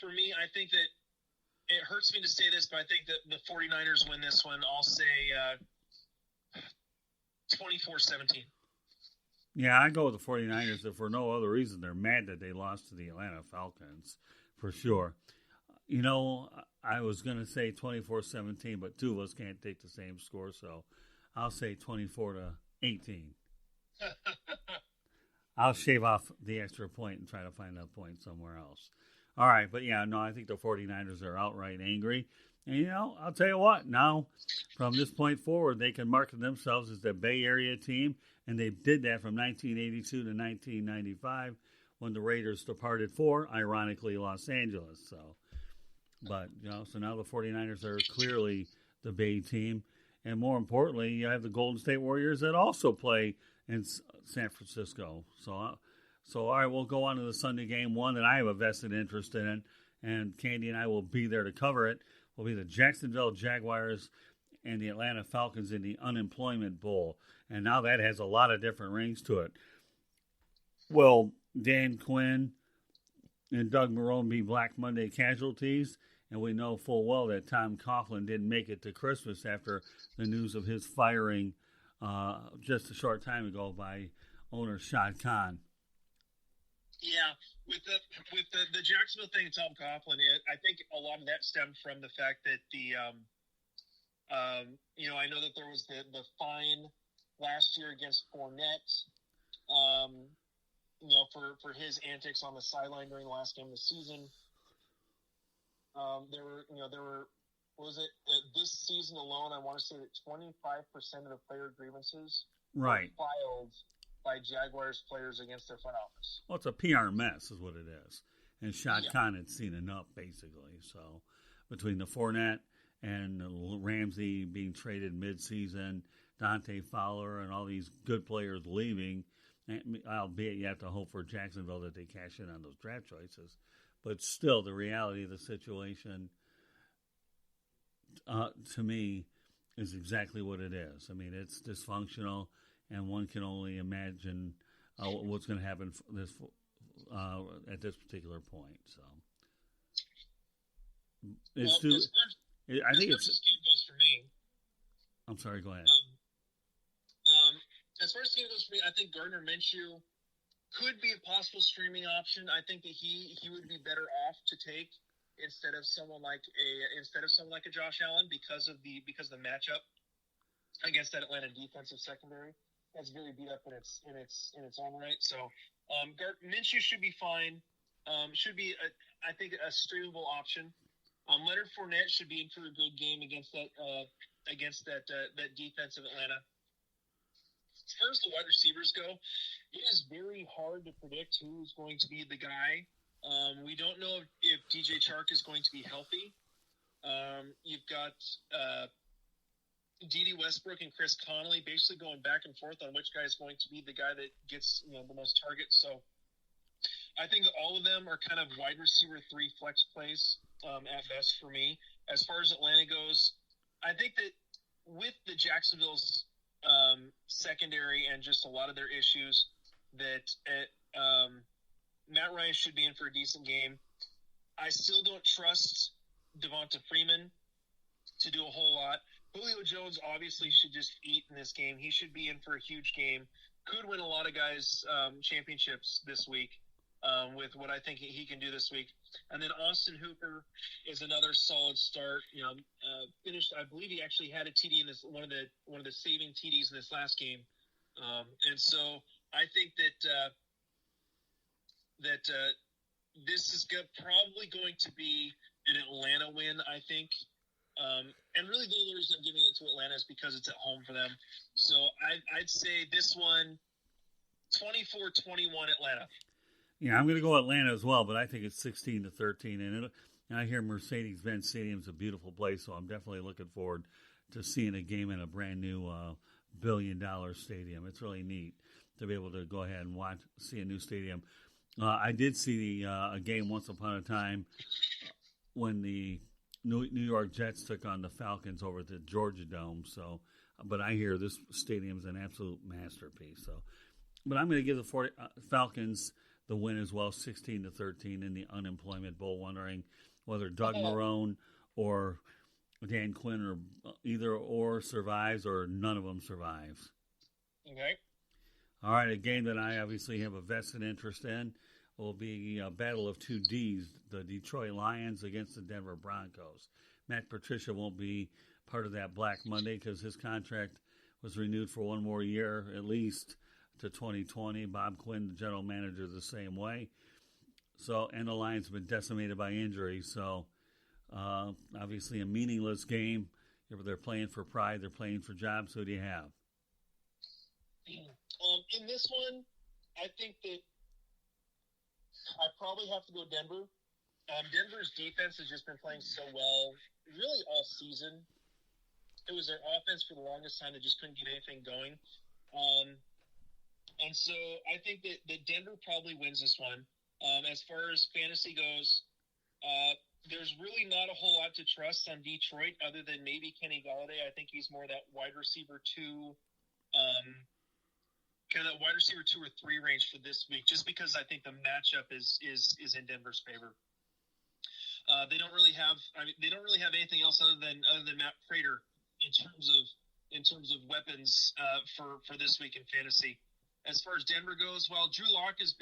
for me, I think that it hurts me to say this, but I think that the 49ers win this one. I'll say 24-17. Yeah, I go with the 49ers if for no other reason. They're mad that they lost to the Atlanta Falcons, for sure. You know, I was going to say 24-17, but two of us can't take the same score, so I'll say 24-18. I'll shave off the extra point and try to find a point somewhere else. All right, but yeah, no, I think the 49ers are outright angry. And, you know, I'll tell you what, now from this point forward, they can market themselves as the Bay Area team, and they did that from 1982 to 1995 when the Raiders departed for, ironically, Los Angeles. But, you know, so now the 49ers are clearly the Bay team. And more importantly, you have the Golden State Warriors that also play in San Francisco. So all right, we'll go on to the Sunday game, one that I have a vested interest in, and Candy and I will be there to cover it. Will be the Jacksonville Jaguars and the Atlanta Falcons in the Unemployment Bowl. And now that has a lot of different rings to it. Will Dan Quinn and Doug Marrone be Black Monday casualties? And we know full well that Tom Coughlin didn't make it to Christmas after the news of his firing just a short time ago by owner Shad Khan. Yeah, with the Jacksonville thing, Tom Coughlin, I think a lot of that stemmed from the fact that I know that there was the fine last year against Fournette, for his antics on the sideline during the last game of the season. There were this season alone, I want to say that 25% of the player grievances were filed by Jaguars players against their front office. Well, it's a PR mess is what it is. And Shad Khan had seen enough, basically. So between the Fournette and Ramsey being traded midseason, Dante Fowler and all these good players leaving, albeit you have to hope for Jacksonville that they cash in on those draft choices. But still, the reality of the situation, to me, is exactly what it is. I mean, it's dysfunctional, and one can only imagine what's going to happen at this particular point. So, as far as this game goes for me. I'm sorry. Go ahead. As far as the game goes for me, I think Gardner Minshew could be a possible streaming option. I think that he would be better off to take instead of someone like a Josh Allen because of the matchup against that Atlanta defensive secondary. That's very beat up in its own right. So Minshew should be fine. Should be I think a streamable option. Leonard Fournette should be in for a good game against that defense of Atlanta. As far as the wide receivers go, it is very hard to predict who's going to be the guy. We don't know if DJ Chark is going to be healthy. You've got Dede Westbrook and Chris Conley basically going back and forth on which guy is going to be the guy that gets the most targets. So I think that all of them are kind of wide receiver 3 flex plays at best for me. As far as Atlanta goes, I think that with the Jacksonville's secondary and just a lot of their issues, that Matt Ryan should be in for a decent game. I still don't trust Devonta Freeman to do a whole lot. Julio Jones obviously should just eat in this game. He should be in for a huge game. Could win a lot of guys championships this week with what I think he can do this week. And then Austin Hooper is another solid start. Finished. I believe he actually had a TD in this one of the saving TDs in this last game. And so I think that this is probably going to be an Atlanta win. I think. And really the only reason I'm giving it to Atlanta is because it's at home for them. So I'd say this one, 24-21 Atlanta. Yeah, I'm going to go Atlanta as well, but I think it's 16-13. And I hear Mercedes-Benz Stadium's a beautiful place, so I'm definitely looking forward to seeing a game in a brand new $1 billion stadium. It's really neat to be able to go ahead and see a new stadium. I did see a game once upon a time when the New York Jets took on the Falcons over at the Georgia Dome. So, but I hear this stadium is an absolute masterpiece. So, but I'm going to give the Falcons the win as well, 16-13 in the Unemployment Bowl. Wondering whether Doug Marrone or Dan Quinn or either or survives or none of them survives. Okay. All right, a game that I obviously have a vested interest in will be a battle of two Ds, the Detroit Lions against the Denver Broncos. Matt Patricia won't be part of that Black Monday because his contract was renewed for one more year, at least to 2020. Bob Quinn, the general manager, the same way. So, and the Lions have been decimated by injury. So, obviously a meaningless game. They're playing for pride. They're playing for jobs. Who do you have? In this one, I think that I probably have to go Denver. Denver's defense has just been playing so well, really all season. It was their offense for the longest time. They just couldn't get anything going. And so I think that Denver probably wins this one. As far as fantasy goes, there's really not a whole lot to trust on Detroit other than maybe Kenny Golladay. I think he's more that wide receiver 2, kind of that wide receiver 2 or 3 range for this week, just because I think the matchup is in Denver's favor. They don't really have anything else other than Matt Prater in terms of weapons for this week in fantasy. As far as Denver goes, well, Drew Lock has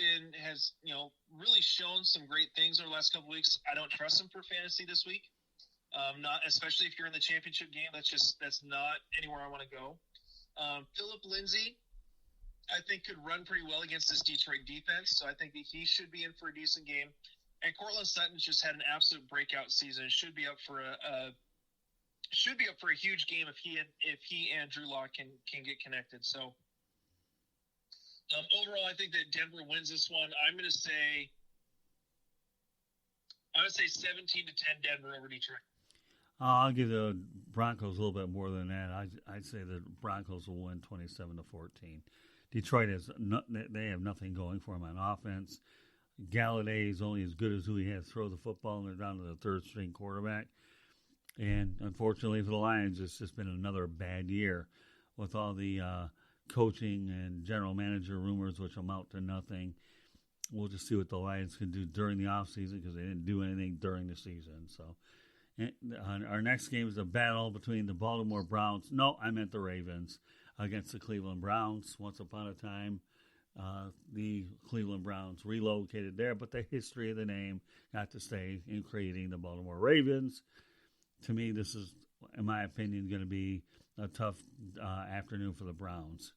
really shown some great things over the last couple of weeks. I don't trust him for fantasy this week. Not especially if you're in the championship game. That's not anywhere I want to go. Philip Lindsay, I think, could run pretty well against this Detroit defense, so I think that he should be in for a decent game. And Cortland Sutton just had an absolute breakout season. Should be up for a huge game if he and Drew Lock can get connected. So overall, I think that Denver wins this one. I'm going to say 17-10 Denver over Detroit. I'll give the Broncos a little bit more than that. I'd say the Broncos will win 27-14. Detroit they have nothing going for them on offense. Galladay is only as good as who he has throw the football, and they're down to the third-string quarterback. And unfortunately for the Lions, it's just been another bad year with all the coaching and general manager rumors, which amount to nothing. We'll just see what the Lions can do during the offseason because they didn't do anything during the season. So, our next game is a battle between the Baltimore Browns. No, I meant the Ravens against the Cleveland Browns. Once upon a time, the Cleveland Browns relocated there, but the history of the name got to stay in creating the Baltimore Ravens. To me, this is, in my opinion, going to be a tough afternoon for the Browns.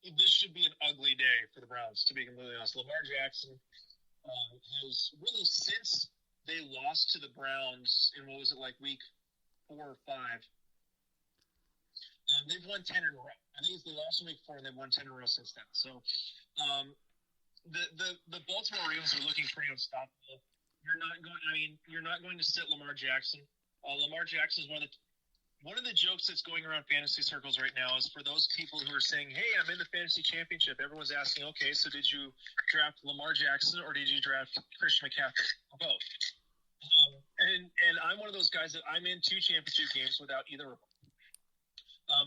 This should be an ugly day for the Browns, to be completely honest. Lamar Jackson has really, since they lost to the Browns in, what was it, like week 4 or 5, they've won 10 in a row. I think it's the last week 4, and they've won 10 in a row since then. So the Baltimore Ravens are looking pretty unstoppable. You're not going to sit Lamar Jackson. Lamar Jackson is one of the jokes that's going around fantasy circles right now is for those people who are saying, "Hey, I'm in the fantasy championship." Everyone's asking, "Okay, so did you draft Lamar Jackson or did you draft Christian McCaffrey?" Both. And I'm one of those guys that I'm in 2 championship games without either of them.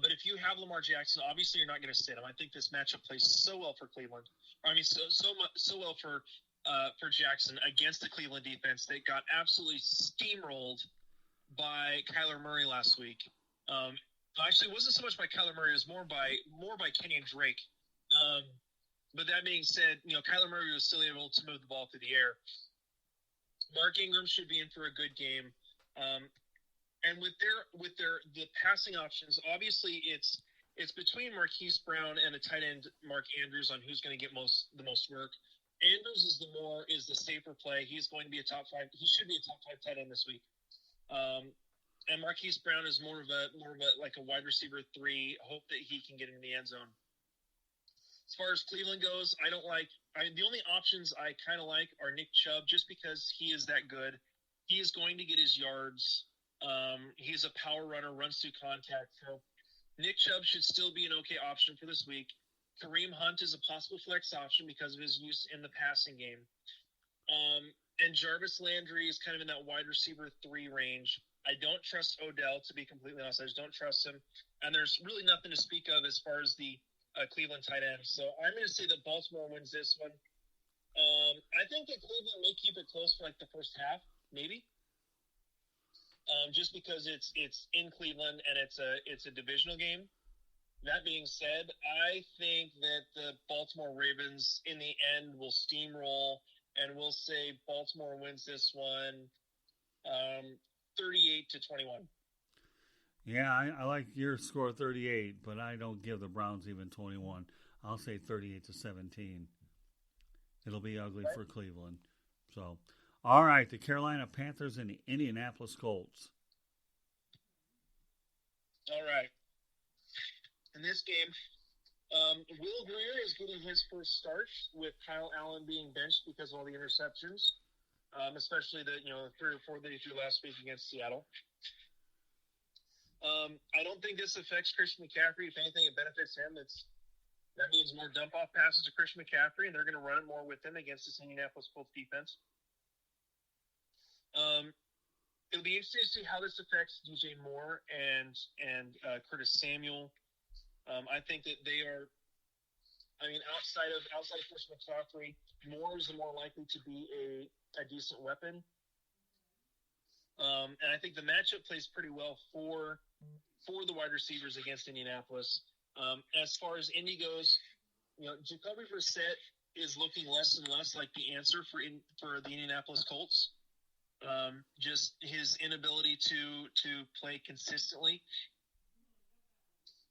But if you have Lamar Jackson, obviously you're not going to sit him. I think this matchup plays so well for Cleveland. So well for Jackson against the Cleveland defense. They got absolutely steamrolled by Kyler Murray last week. Actually, it wasn't so much by Kyler Murray; it was more by Kenny Drake. But that being said, Kyler Murray was still able to move the ball through the air. Mark Ingram should be in for a good game. And with the passing options, obviously it's between Marquise Brown and the tight end Mark Andrews on who's going to get the most work. Andrews is the safer play. He's going to be a top 5. He should be a top 5 tight end this week. And Marquise Brown is more of a like a wide receiver 3. Hope that he can get in the end zone. As far as Cleveland goes, the only options I kind of like are Nick Chubb, just because he is that good. He is going to get his yards. He's a power runner, runs through contact. So Nick Chubb should still be an okay option for this week. Kareem Hunt is a possible flex option because of his use in the passing game. And Jarvis Landry is kind of in that wide receiver 3 range. I don't trust Odell, to be completely honest. I just don't trust him. And there's really nothing to speak of as far as the Cleveland tight end. So I'm going to say that Baltimore wins this one. I think that Cleveland may keep it close for like the first half, maybe. Just because it's in Cleveland and it's a divisional game. That being said, I think that the Baltimore Ravens in the end will steamroll, and we'll say Baltimore wins this one 38-21. Yeah, I like your score 38, but I don't give the Browns even 21. I'll say 38-17. It'll be ugly for Cleveland. So, all right, the Carolina Panthers and the Indianapolis Colts. All right. In this game, Will Grier is getting his first start with Kyle Allen being benched because of all the interceptions, especially the 3 or 4 that he threw last week against Seattle. I don't think this affects Christian McCaffrey. If anything, it benefits him. That means more dump-off passes to Christian McCaffrey, and they're going to run it more with him against this Indianapolis Colts defense. It'll be interesting to see how this affects DJ Moore and Curtis Samuel. I think that they are. I mean, outside of Christian McCaffrey, Moore is the more likely to be a decent weapon. And I think the matchup plays pretty well for the wide receivers against Indianapolis. As far as Indy goes, Jacoby Brissett is looking less and less like the answer for the Indianapolis Colts. Just his inability to play consistently.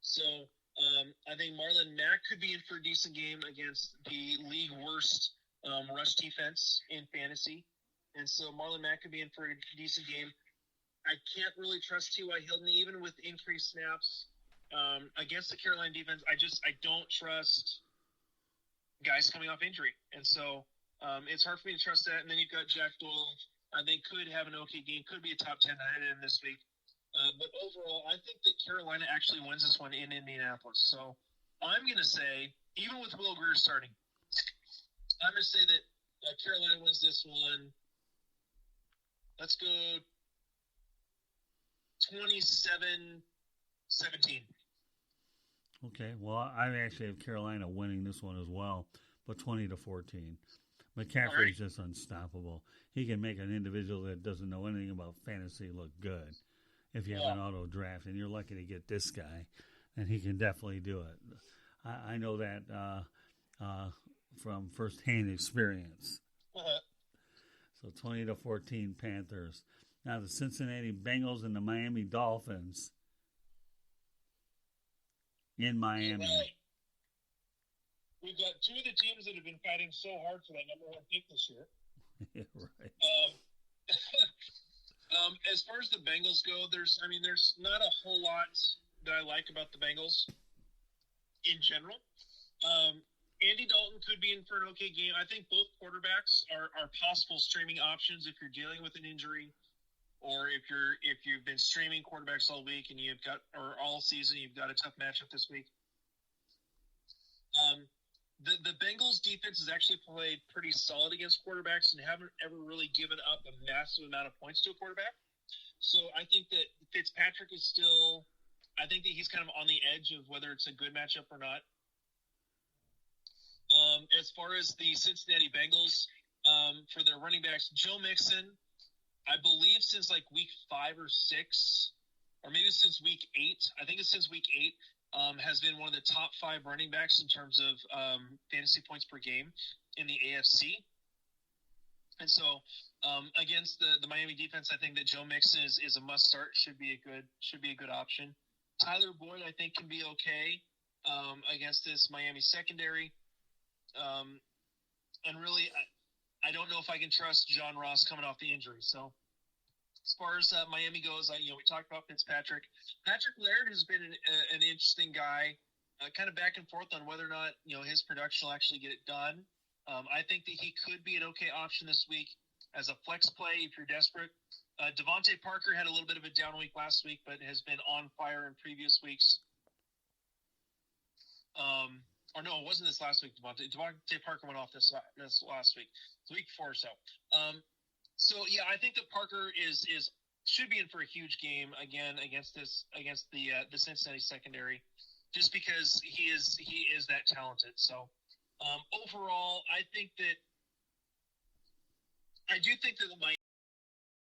So I think Marlon Mack could be in for a decent game against the league worst rush defense in fantasy. And so Marlon Mack could be in for a decent game. I can't really trust T.Y. Hilton, even with increased snaps against the Carolina defense. I don't trust guys coming off injury. And so it's hard for me to trust that. And then you've got Jack Doyle. I think could have an okay game, could be a top 10 tight end this week. But overall, I think that Carolina actually wins this one in Indianapolis. So I'm going to say, even with Will Grier starting, I'm going to say that Carolina wins this one. Let's go 27-17. Okay, well, I actually have Carolina winning this one as well, but 20-14. McCaffrey is just unstoppable. He can make an individual that doesn't know anything about fantasy look good. If you have an auto draft and you're lucky to get this guy, then he can definitely do it. I know that from firsthand experience. So 20-14 Panthers. Now the Cincinnati Bengals and the Miami Dolphins in Miami. Right. We've got two of the teams that have been fighting so hard for that number 1 pick this year. Yeah, right. As far as the Bengals go, there's not a whole lot that I like about the Bengals in general. Andy Dalton could be in for an okay game. I think both quarterbacks are possible streaming options if you're dealing with an injury, or if you've been streaming quarterbacks all week and or all season, you've got a tough matchup this week. The Bengals defense has actually played pretty solid against quarterbacks and haven't ever really given up a massive amount of points to a quarterback. So I think that Fitzpatrick is still – I think that he's kind of on the edge of whether it's a good matchup or not. As far as the Cincinnati Bengals, for their running backs, Joe Mixon, I believe since like week 5 or 6, or maybe since week 8, I think it's since week 8, has been one of the top 5 running backs in terms of fantasy points per game in the AFC. And so against the Miami defense, I think that Joe Mixon is a must start. Should be a good option. Tyler Boyd, I think, can be okay against this Miami secondary. And really, I don't know if I can trust John Ross coming off the injury. So as far as Miami goes, we talked about Fitzpatrick. Patrick Laird has been an interesting guy, kind of back and forth on whether or not his production will actually get it done. I think that he could be an okay option this week as a flex play if you're desperate. Devontae Parker had a little bit of a down week last week, but has been on fire in previous weeks. Or no, it wasn't this last week. Devontae Parker went off this last week. It's the week before or so. So yeah, I think that Parker should be in for a huge game again against the Cincinnati secondary, just because he is that talented. So overall, I think that I do think that